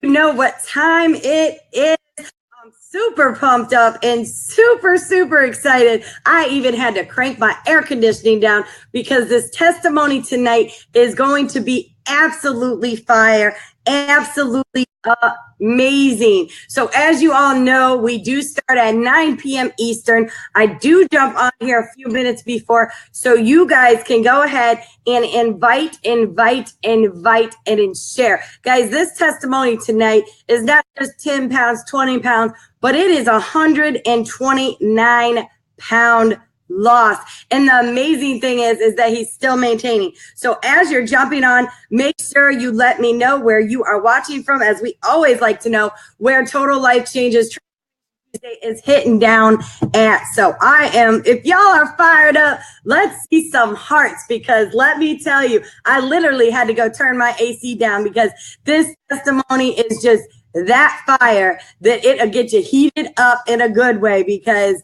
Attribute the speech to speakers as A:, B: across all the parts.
A: know what time it is. I'm super pumped up and super excited. I even had to crank my air conditioning down because this testimony tonight is going to be absolutely fire, absolutely amazing. So as you all know, we do start at 9 p.m. Eastern. I do jump on here a few minutes before so you guys can go ahead and invite, and share. Guys, this testimony tonight is not just 10 pounds, 20 pounds, but it is 129 pound loss. And the amazing thing is that he's still maintaining. So as you're jumping on, make sure you let me know where you are watching from, as we always like to know where Total Life Changes Tuesday is hitting down at. So if y'all are fired up, let's see some hearts, because let me tell you, I literally had to go turn my AC down because this testimony is just that fire that it'll get you heated up in a good way, because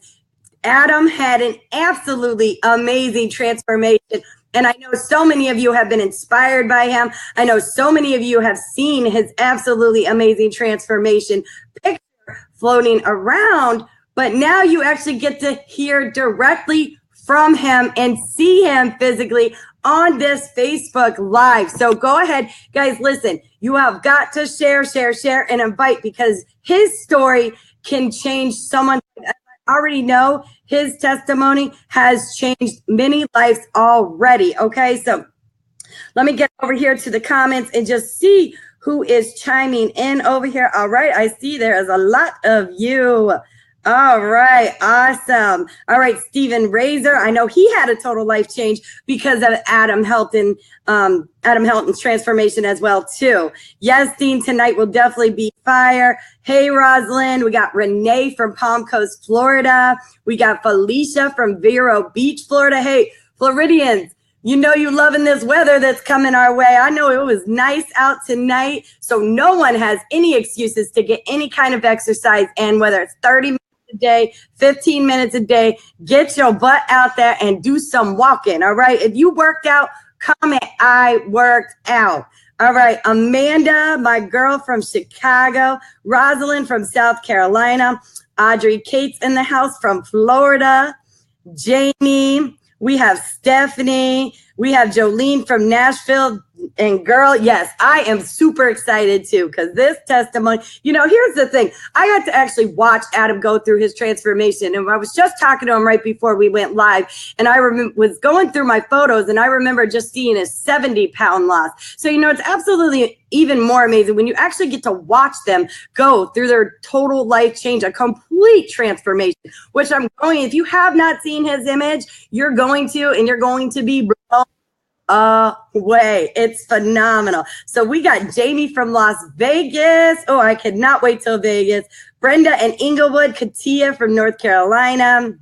A: Adam had an absolutely amazing transformation. And I know so many of you have been inspired by him. I know so many of you have seen his absolutely amazing transformation picture floating around. But now you actually get to hear directly from him and see him physically on this Facebook Live. So go ahead, guys, listen, you have got to share, and invite, because his story can change someone. Already know his testimony has changed many lives already. Okay, so let me get over here to the comments and just see who is chiming in over here. All right, I see there is a lot of you. All right, awesome. All right, Stephen Razor, I know he had a total life change because of Adam Helton's transformation as well too. Yes, Dean, tonight will definitely be fire. Hey, Rosalind, we got Renee from Palm Coast, Florida. We got Felicia from Vero Beach, Florida. Hey, Floridians, you know you loving this weather that's coming our way. I know it was nice out tonight, so no one has any excuses to get any kind of exercise in, whether it's 30 minutes a day, 15 minutes a day. Get your butt out there and do some walking. All right. If you worked out, comment I worked out. All right. Amanda, my girl from Chicago. Rosalind from South Carolina. Audrey Cates in the house from Florida. Jamie. We have Stephanie. We have Jolene from Nashville. And girl, yes, I am super excited too, because this testimony, here's the thing. I got to actually watch Adam go through his transformation. And I was just talking to him right before we went live, and I was going through my photos, and I remember just seeing a 70-pound loss. So, it's absolutely even more amazing when you actually get to watch them go through their total life change, a complete transformation, which if you have not seen his image, you're going to, and you're going to be blown away. It's phenomenal. So we got Jamie from Las Vegas. Oh, I cannot wait till Vegas. Brenda and Inglewood. Katia from North Carolina.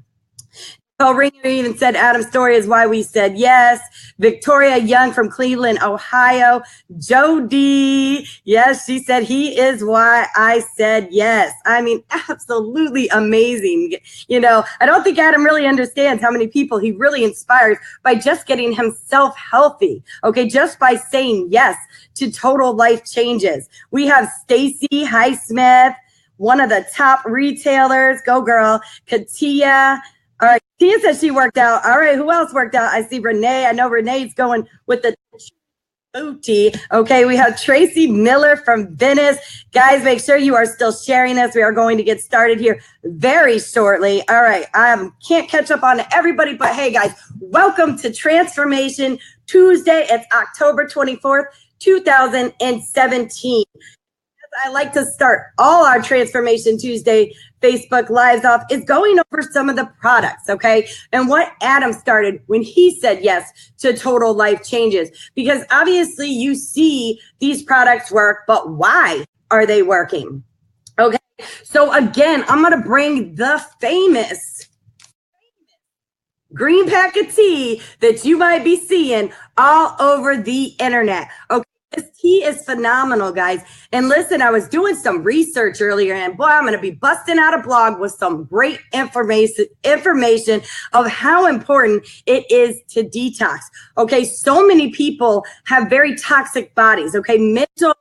A: Paul Ringer even said Adam's story is why we said yes. Victoria Young from Cleveland, Ohio. Jody, yes, she said he is why I said yes. I mean, absolutely amazing. I don't think Adam really understands how many people he really inspires by just getting himself healthy. Okay, just by saying yes to total life changes. We have Stacy Highsmith, one of the top retailers. Go girl. Katia. All right, Tia said she worked out. All right, who else worked out? I see Renee. I know Renee's going with the booty. Okay, we have Tracy Miller from Venice. Guys, make sure you are still sharing this. We are going to get started here very shortly. All right, I can't catch up on everybody, but hey, guys, welcome to Transformation Tuesday. It's October 24th, 2017. I like to start all our Transformation Tuesday Facebook Lives off is going over some of the products, okay? And what Adam started when he said yes to total life changes. Because obviously you see these products work, but why are they working? Okay, so again, I'm going to bring the famous green pack of tea that you might be seeing all over the internet, okay? This tea is phenomenal, guys. And listen, I was doing some research earlier, and boy, I'm going to be busting out a blog with some great information of how important it is to detox. Okay, so many people have very toxic bodies. Okay, mental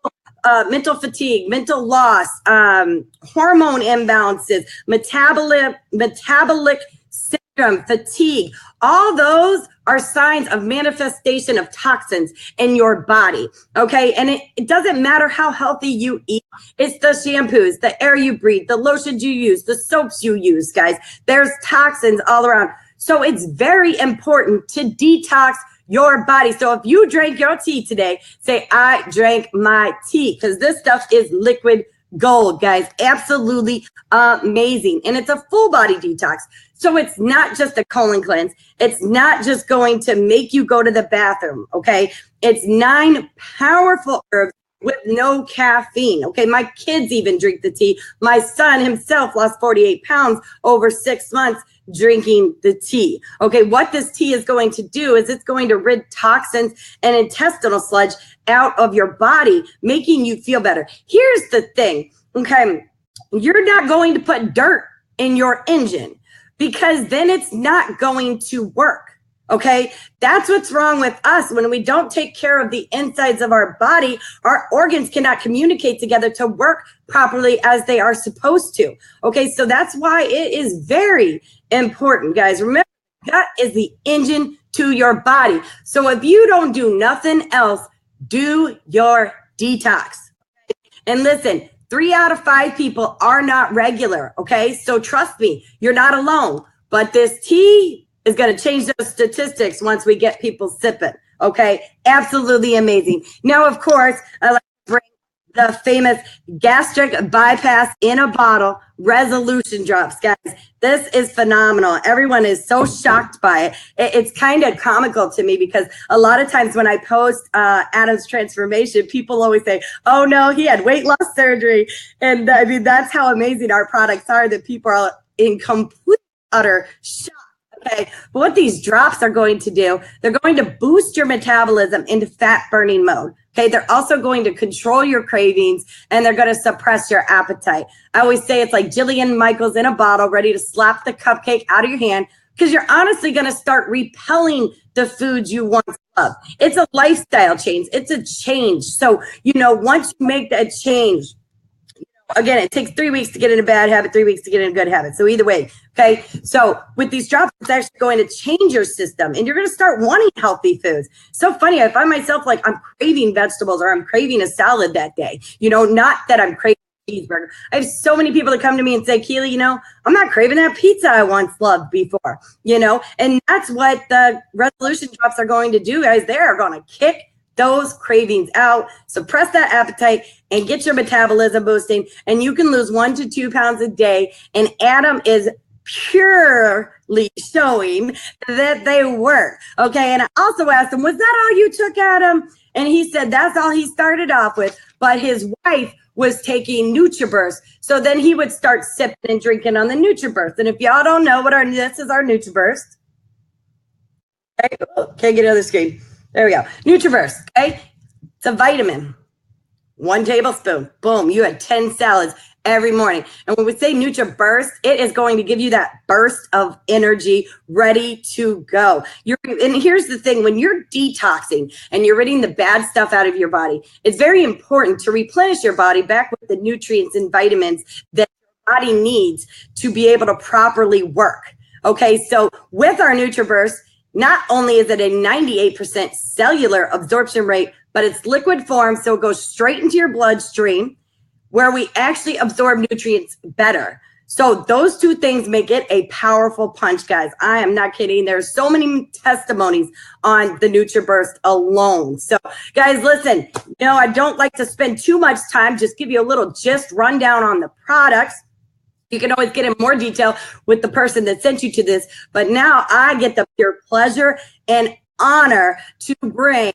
A: mental fatigue, mental loss, hormone imbalances, metabolic syndrome, fatigue. All those are signs of manifestation of toxins in your body. Okay. And it doesn't matter how healthy you eat. It's the shampoos, the air you breathe, the lotions you use, the soaps you use, guys. There's toxins all around. So it's very important to detox your body. So if you drank your tea today, say, I drank my tea, because this stuff is liquid gold, guys. Absolutely amazing. And it's a full body detox. So it's not just a colon cleanse. It's not just going to make you go to the bathroom. Okay. It's 9 powerful herbs with no caffeine. Okay. My kids even drink the tea. My son himself lost 48 pounds over 6 months drinking the tea. Okay. What this tea is going to do is it's going to rid toxins and intestinal sludge out of your body, making you feel better. Here's the thing. Okay. You're not going to put dirt in your engine, because then it's not going to work. Okay. That's what's wrong with us. When we don't take care of the insides of our body, our organs cannot communicate together to work properly as they are supposed to. Okay. So that's why it is very important, guys. Remember, gut is the engine to your body. So if you don't do nothing else, do your detox. And listen, 3 out of 5 people are not regular. Okay. So trust me, you're not alone, but this tea is going to change those statistics once we get people sipping. Okay. Absolutely amazing. Now, of course, I like to bring the famous gastric bypass in a bottle resolution drops, guys. This is phenomenal. Everyone is so shocked by it. It's kind of comical to me, because a lot of times when I post Adam's transformation, people always say, oh no, he had weight loss surgery. And I mean, that's how amazing our products are, that people are in complete, utter shock. Okay, but what these drops are going to do, they're going to boost your metabolism into fat burning mode. Okay, they're also going to control your cravings, and they're going to suppress your appetite. I always say it's like Jillian Michaels in a bottle, ready to slap the cupcake out of your hand, because you're honestly going to start repelling the foods you once loved. It's a lifestyle change. It's a change. So, once you make that change, again, it takes 3 weeks to get in a bad habit, 3 weeks to get in a good habit. So either way, okay. So with these drops, it's actually going to change your system, and you're going to start wanting healthy foods. So funny. I find myself like I'm craving vegetables, or I'm craving a salad that day, not that I'm craving a cheeseburger. I have so many people that come to me and say, Keely, I'm not craving that pizza I once loved before, and that's what the resolution drops are going to do, guys. They are going to kick those cravings out, suppress that appetite, and get your metabolism boosting. And you can lose 1 to 2 pounds a day. And Adam is purely showing that they work. Okay. And I also asked him, was that all you took, Adam? And he said that's all he started off with. But his wife was taking NutriBurst. So then he would start sipping and drinking on the NutriBurst. And if y'all don't know this is our NutriBurst. Okay. Can't get another screen. There we go. NutriBurst, okay? It's a vitamin. 1 tablespoon. Boom. You had 10 salads every morning. And when we say NutriBurst, it is going to give you that burst of energy ready to go. And here's the thing. When you're detoxing and you're ridding the bad stuff out of your body, it's very important to replenish your body back with the nutrients and vitamins that your body needs to be able to properly work. Okay, so with our NutriBurst, not only is it a 98% cellular absorption rate, but it's liquid form, so it goes straight into your bloodstream, where we actually absorb nutrients better. So those 2 things make it a powerful punch, guys. I am not kidding. There's so many testimonies on the NutriBurst alone. So guys, listen, I don't like to spend too much time, just give you a little rundown on the products. You can always get in more detail with the person that sent you to this. But now I get the pure pleasure and honor to bring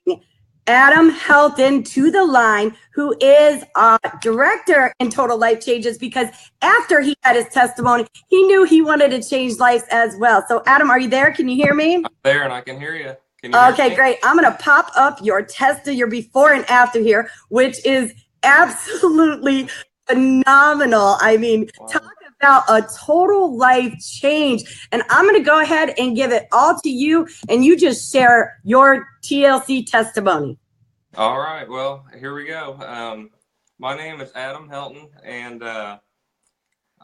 A: Adam Helton to the line, who is a director in Total Life Changes, because after he had his testimony, he knew he wanted to change lives as well. So Adam, are you there? Can you hear me?
B: I'm there, and I can hear you.
A: Okay, great. I'm going to pop up your your before and after here, which is absolutely phenomenal. I mean, wow. Talk about a total life change. And I'm going to go ahead and give it all to you, and you just share your TLC testimony.
B: All right. Well, here we go. My name is Adam Helton, and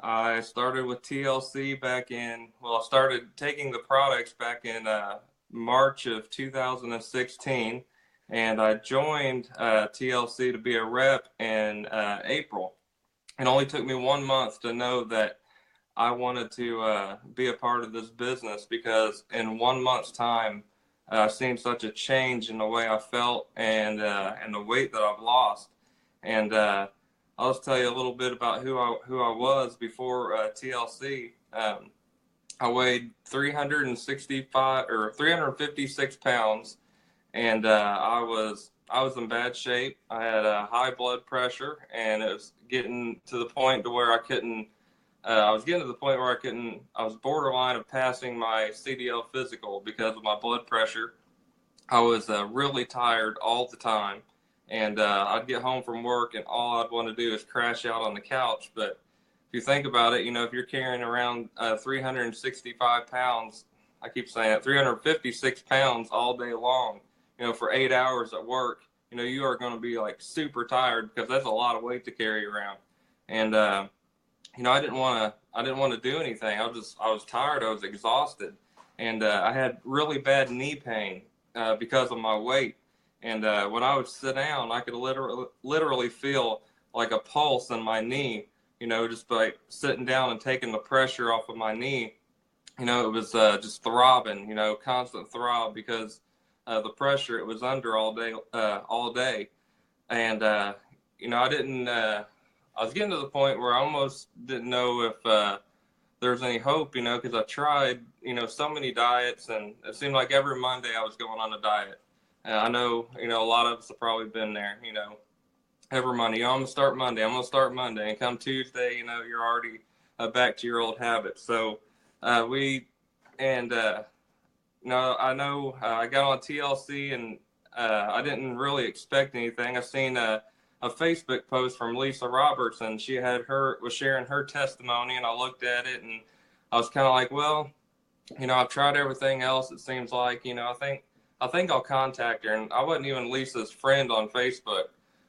B: I started with TLC back in, well, I started taking the products back in March of 2016, and I joined TLC to be a rep in April. It only took me 1 month to know that I wanted to be a part of this business because in 1 month's time, I've seen such a change in the way I felt and the weight that I've lost. And I'll just tell you a little bit about who I was before TLC. I weighed 365 or 356 pounds, and I was in bad shape. I had high blood pressure, and it was getting to the point to where I couldn't. I was getting to the point where I couldn't. I was borderline of passing my CDL physical because of my blood pressure. I was really tired all the time, and I'd get home from work, and all I'd want to do is crash out on the couch. But if you think about it, if you're carrying around 365 pounds, I keep saying it, 356 pounds all day long, for 8 hours at work, you are going to be like super tired because that's a lot of weight to carry around. And I didn't want to do anything. I was tired. I was exhausted, and I had really bad knee pain because of my weight. And when I would sit down, I could literally feel like a pulse in my knee. Just by sitting down and taking the pressure off of my knee. It was just throbbing. Constant throb because the pressure it was under all day. And I didn't. I was getting to the point where I almost didn't know if there was any hope, because I tried, so many diets, and it seemed like every Monday I was going on a diet. I know, a lot of us have probably been there, every Monday. I'm going to start Monday. I'm going to start Monday. And come Tuesday, you're already back to your old habits. So I know I got on TLC, and I didn't really expect anything. I seen a Facebook post from Lisa Roberts, and she was sharing her testimony, and I looked at it, and I was kind of like, well, I've tried everything else. It seems like, I think I'll contact her. And I wasn't even Lisa's friend on Facebook.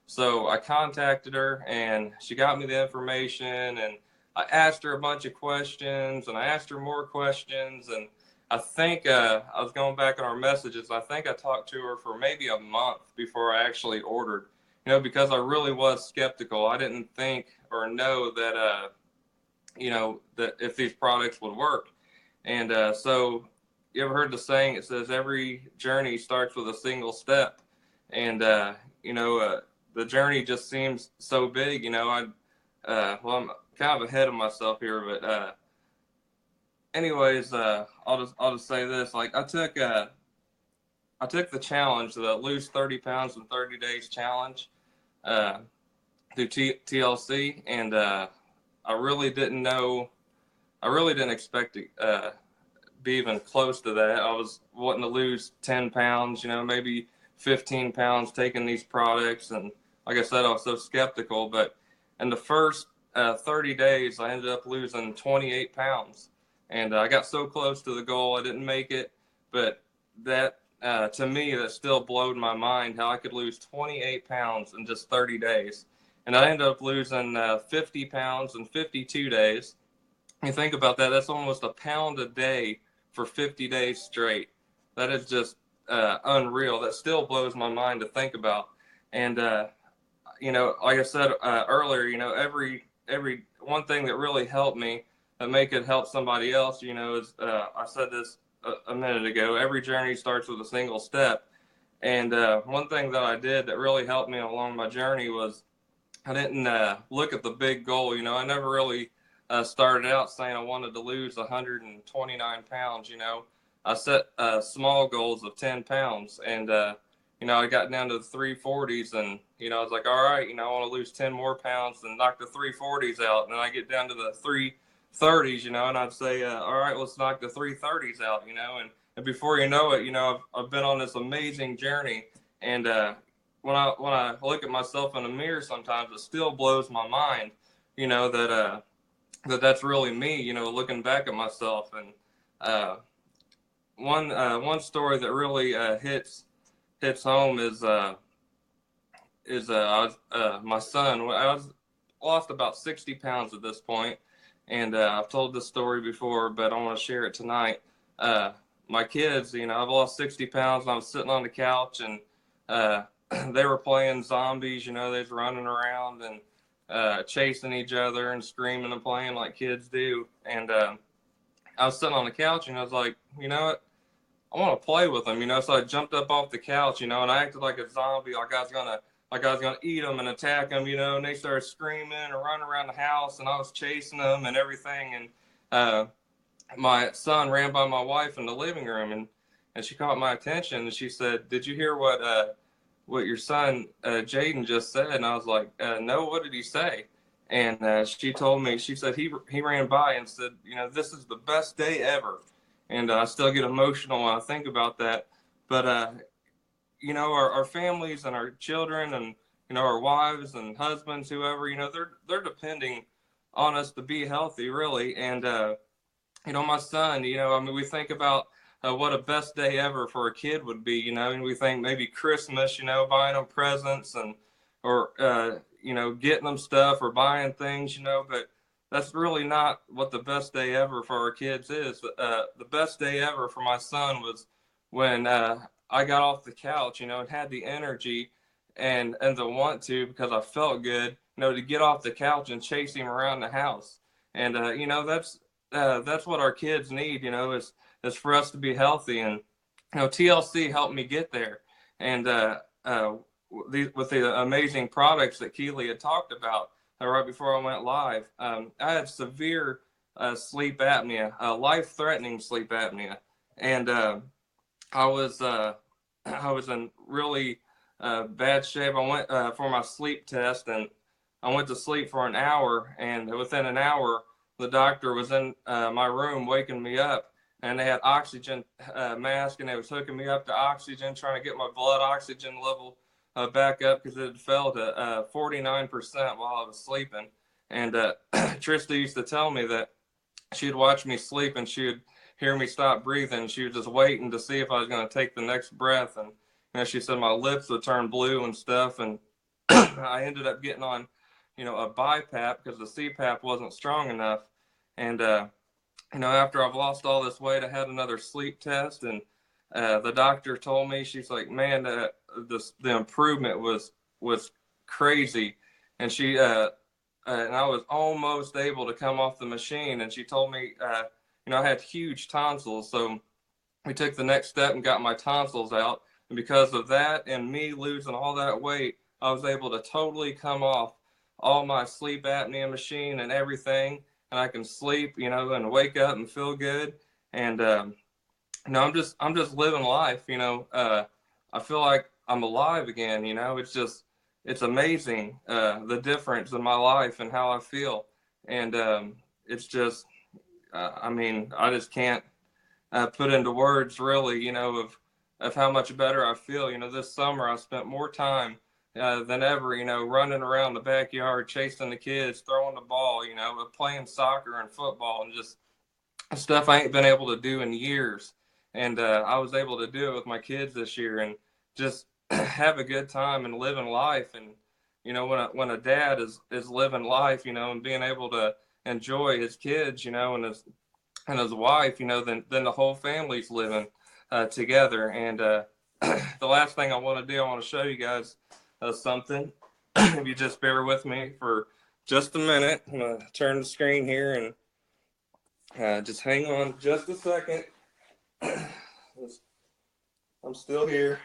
B: So I contacted her, and she got me the information, and I asked her a bunch of questions, and I asked her more questions. And I think I was going back on our messages. I think I talked to her for maybe a month before I actually ordered, because I really was skeptical. I didn't think or know that, that if these products would work. And so you ever heard the saying, it says every journey starts with a single step. And, the journey just seems so big, I'm kind of ahead of myself here, but anyways, I'll just say this, like I took the challenge, the lose 30 pounds in 30 days challenge, through TLC, and I really didn't expect to be even close to that. I was wanting to lose 10 pounds, maybe 15 pounds taking these products. And like I said, I was so skeptical, but in the first 30 days, I ended up losing 28 pounds. And I got so close to the goal, I didn't make it. But that, to me, that still blowed my mind how I could lose 28 pounds in just 30 days. And I ended up losing 50 pounds in 52 days. You think about that, that's almost a pound a day for 50 days straight. That is just unreal. That still blows my mind to think about. And, like I said earlier, every one thing that really helped me that make it help somebody else, is I said this a minute ago, every journey starts with a single step. And one thing that I did that really helped me along my journey was I didn't look at the big goal. I never really started out saying I wanted to lose 129 pounds. I set small goals of 10 pounds, and I got down to the 340s, and I was like, all right, I want to lose 10 more pounds and knock the 340s out. And then I get down to the 330s, and I'd say, all right, let's knock the 330s out, and before you know it, I've been on this amazing journey. And when I look at myself in the mirror, sometimes it still blows my mind, that's really me, looking back at myself. And one story that really hits home is is my son. I was lost about 60 pounds at this point, and I've told this story before, but I want to share it tonight. My kids, I've lost 60 pounds, and I was sitting on the couch, and they were playing zombies. They was running around and chasing each other and screaming and playing like kids do. And I was sitting on the couch, and I was like, you know what? I want to play with them, So I jumped up off the couch, and I acted like a zombie, like I was gonna eat them and attack them, And they started screaming and running around the house, and I was chasing them and everything. And my son ran by my wife in the living room, and she caught my attention, and she said, "Did you hear what your son Jaden just said?" And I was like, "No, what did he say?" And she told me, she said he ran by and said, "This is the best day ever." And I still get emotional when I think about that. But our families and our children and our wives and husbands, whoever, they're depending on us to be healthy, really. And my son, we think about what a best day ever for a kid would be, and we think maybe Christmas, buying them presents or getting them stuff or buying things, but that's really not what the best day ever for our kids is. The best day ever for my son was when I got off the couch, and had the energy and the want to, because I felt good, to get off the couch and chase him around the house. And that's what our kids need, is for us to be healthy. And TLC helped me get there. And with the amazing products that Keely had talked about right before I went live, I had severe sleep apnea, life-threatening sleep apnea, and I was in really bad shape. I went for my sleep test, and I went to sleep for an hour, and within an hour, the doctor was in my room waking me up, and they had oxygen mask, and they was hooking me up to oxygen, trying to get my blood oxygen level back up, because it fell to 49% while I was sleeping. And Trista used to tell me that she'd watch me sleep, and she would hear me stop breathing. She was just waiting to see if I was going to take the next breath. And she said my lips would turn blue and stuff. And I ended up getting on, a BiPAP, because the CPAP wasn't strong enough. And, after I've lost all this weight, I had another sleep test, and the doctor told me, she's like, man, the improvement was crazy. And she, and I was almost able to come off the machine. And she told me, I had huge tonsils. So we took the next step and got my tonsils out. And because of that and me losing all that weight, I was able to totally come off all my sleep apnea machine and everything. And I can sleep, and wake up and feel good. And, I'm just living life, I feel like I'm alive again, it's amazing, the difference in my life and how I feel. And, it's just, I just can't put into words really, of how much better I feel. This summer I spent more time than ever, running around the backyard, chasing the kids, throwing the ball, playing soccer and football, and just stuff I ain't been able to do in years. And I was able to do it with my kids this year, and just have a good time and living life. And when a dad is living life, and being able to enjoy his kids, and his wife, then the whole family's living together. And the last thing I want to do, I want to show you guys something. If you just bear with me for just a minute, I'm gonna turn the screen here and just hang on just a second. I'm still here.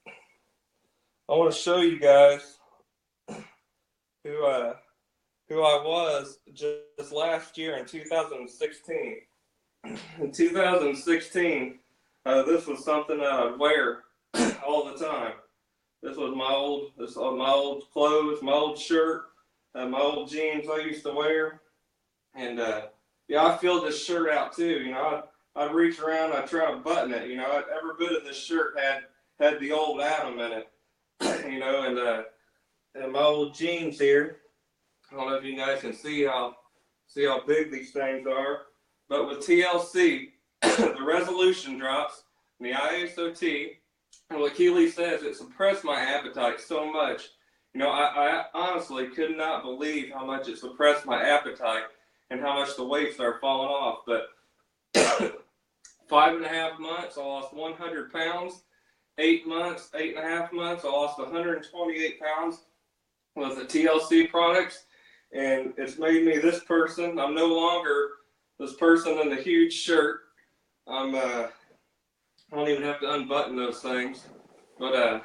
B: I want to show you guys who I was just last year in 2016. In 2016, this was something I'd wear all the time. This was my old clothes, my old shirt, my old jeans I used to wear. And I filled this shirt out too. I'd reach around, I'd try to button it. Every bit of this shirt had the old Adam in it. And my old jeans here. I don't know if you guys can see how big these things are. But with TLC, the resolution drops, and the ISOT, And what Keely says, it suppressed my appetite so much. You know, I honestly could not believe how much it suppressed my appetite and how much the weight started falling off. But 5.5 months, I lost 100 pounds. 8 months, 8.5 months, I lost 128 pounds with the TLC products. And it's made me this person. I'm no longer this person in the huge shirt. I don't even have to unbutton those things. But I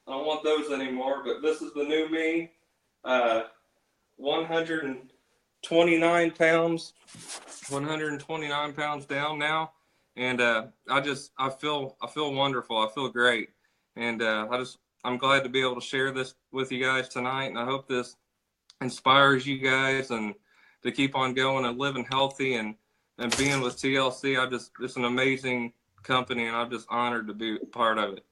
B: don't want those anymore. But this is the new me. 129 pounds. 129 pounds down now. And I feel wonderful. I feel great. And I'm glad to be able to share this with you guys tonight. And I hope this inspires you guys and to keep on going and living healthy and being with TLC. It's an amazing company, and I'm just honored to be a part of it.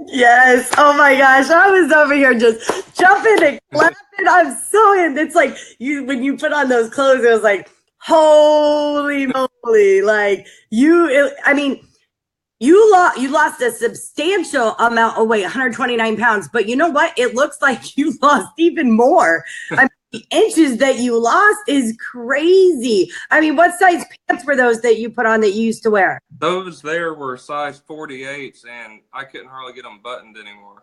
A: Yes. Oh my gosh. I was over here just jumping and clapping. I'm so in. It's like when you put on those clothes, it was like, holy moly. Like you lost a substantial amount of weight, 129 pounds, but you know what? It looks like you lost even more. I mean, the inches that you lost is crazy. I mean, what size pants were those that you put on that you used to wear?
B: Those there were size 48s, and I couldn't hardly get them buttoned anymore.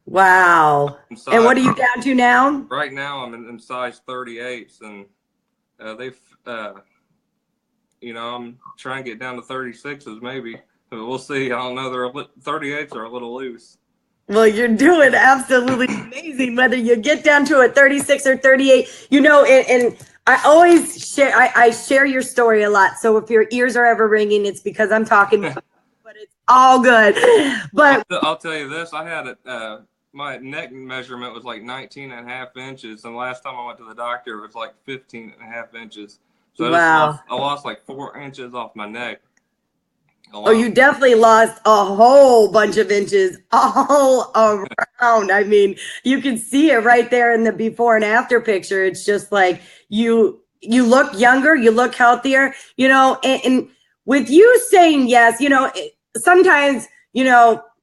A: Wow. And what are you down to now?
B: Right now, I'm in size 38s, and I'm trying to get down to 36s maybe. We'll see. I don't know. 38s are a little loose.
A: Well, you're doing absolutely amazing, whether you get down to a 36 or 38, and I always share, I share your story a lot. So if your ears are ever ringing, it's because I'm talking, but it's all good. But
B: I'll tell you this, I had my neck measurement was like 19.5 inches. And the last time I went to the doctor, it was like 15.5 inches. So
A: wow.
B: I lost like 4 inches off my neck.
A: Oh, you definitely lost a whole bunch of inches all around. I mean, you can see it right there in the before and after picture. It's just like you look younger, you look healthier, and with you saying yes, sometimes,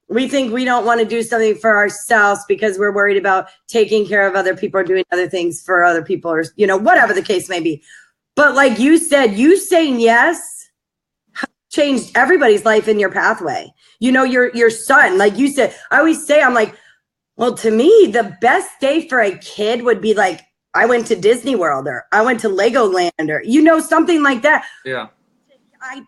A: we think we don't want to do something for ourselves because we're worried about taking care of other people or doing other things for other people or, whatever the case may be. But like you said, you saying yes changed everybody's life in your pathway. Your son, like you said, I always say, I'm like, well, to me, the best day for a kid would be like, I went to Disney World or I went to Legoland or, something like that.
B: Yeah.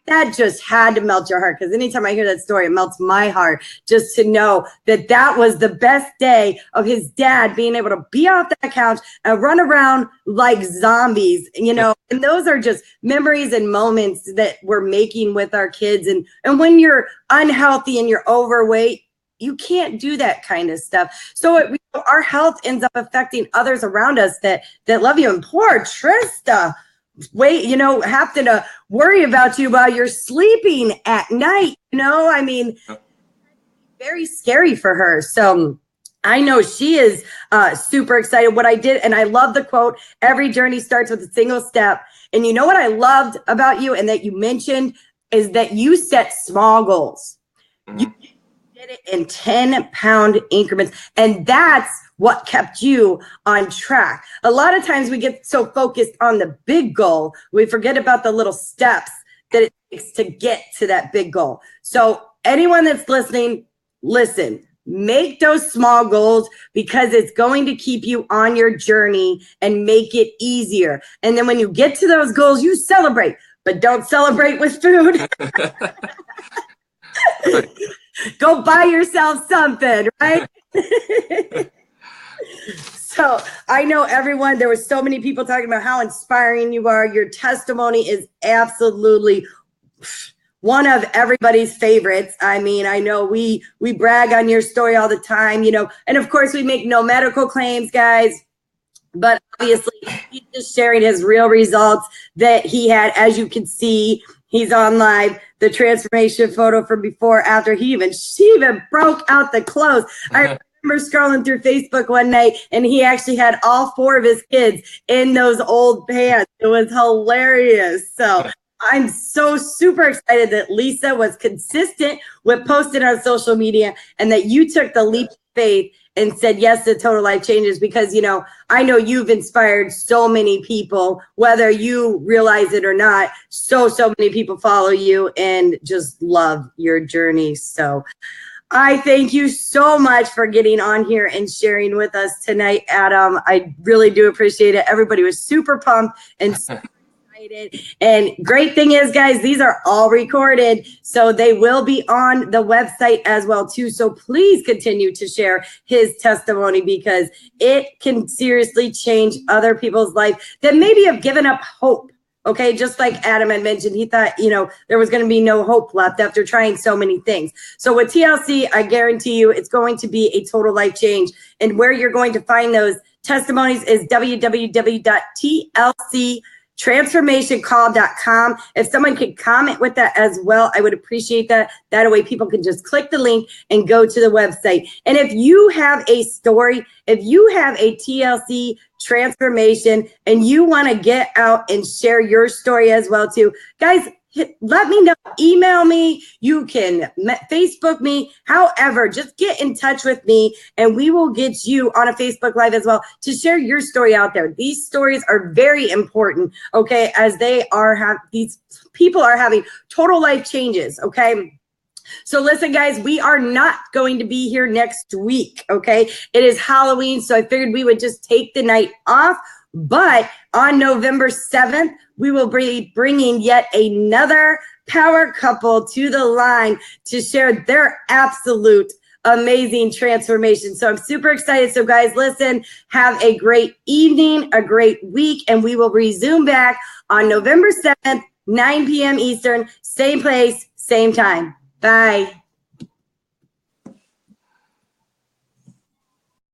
A: That just had to melt your heart, because anytime I hear that story, it melts my heart just to know that was the best day of his dad being able to be off that couch and run around like zombies, and those are just memories and moments that we're making with our kids. And when you're unhealthy and you're overweight, you can't do that kind of stuff. So our health ends up affecting others around us that love you. And poor Trista, having to worry about you while you're sleeping at night, I mean, very scary for her. So I know she is super excited what I did. And I love the quote, every journey starts with a single step. And you know what I loved about you and that you mentioned is that you set small goals. Mm-hmm. You did it in 10-pound increments. And that's what kept you on track. A lot of times we get so focused on the big goal, we forget about the little steps that it takes to get to that big goal. So anyone that's listening, listen, make those small goals, because it's going to keep you on your journey and make it easier. And then when you get to those goals, you celebrate, but don't celebrate with food. Right. Go buy yourself something, right? So I know everyone, there were so many people talking about how inspiring you are. Your testimony is absolutely one of everybody's favorites. I mean, I know we brag on your story all the time, and of course we make no medical claims, guys, but obviously he's just sharing his real results that he had. As you can see, he's on live, the transformation photo from before, after she even broke out the clothes. I remember scrolling through Facebook one night, and he actually had all 4 of his kids in those old pants. It was hilarious. So I'm so super excited that Lisa was consistent with posting on social media and that you took the leap of faith and said yes to Total Life Changes, because, you know, I know you've inspired so many people, whether you realize it or not. So many people follow you and just love your journey. So I thank you so much for getting on here and sharing with us tonight, Adam. I really do appreciate it. Everybody was super pumped and super excited. And great thing is, guys, these are all recorded, so they will be on the website as well too. So please continue to share his testimony, because it can seriously change other people's life that maybe have given up hope. Okay, just like Adam had mentioned, he thought, you know, there was going to be no hope left after trying so many things. So with TLC, I guarantee you it's going to be a total life change. And where you're going to find those testimonies is www.tlctransformationcall.com. If someone could comment with that as well, I would appreciate that. That way people can just click the link and go to the website. And if you have a story, if you have a TLC transformation and you want to get out and share your story as well too, guys, let me know. Email me. You can Facebook me. However, just get in touch with me and we will get you on a Facebook Live as well to share your story out there. These stories are very important, okay, as these people are having total life changes, okay? So listen, guys, we are not going to be here next week, okay? It is Halloween, so I figured we would just take the night off. But on November 7th, we will be bringing yet another power couple to the line to share their absolute amazing transformation. So I'm super excited. So guys, listen, have a great evening, a great week, and we will resume back on November 7th, 9 p.m. Eastern, same place, same time. Bye.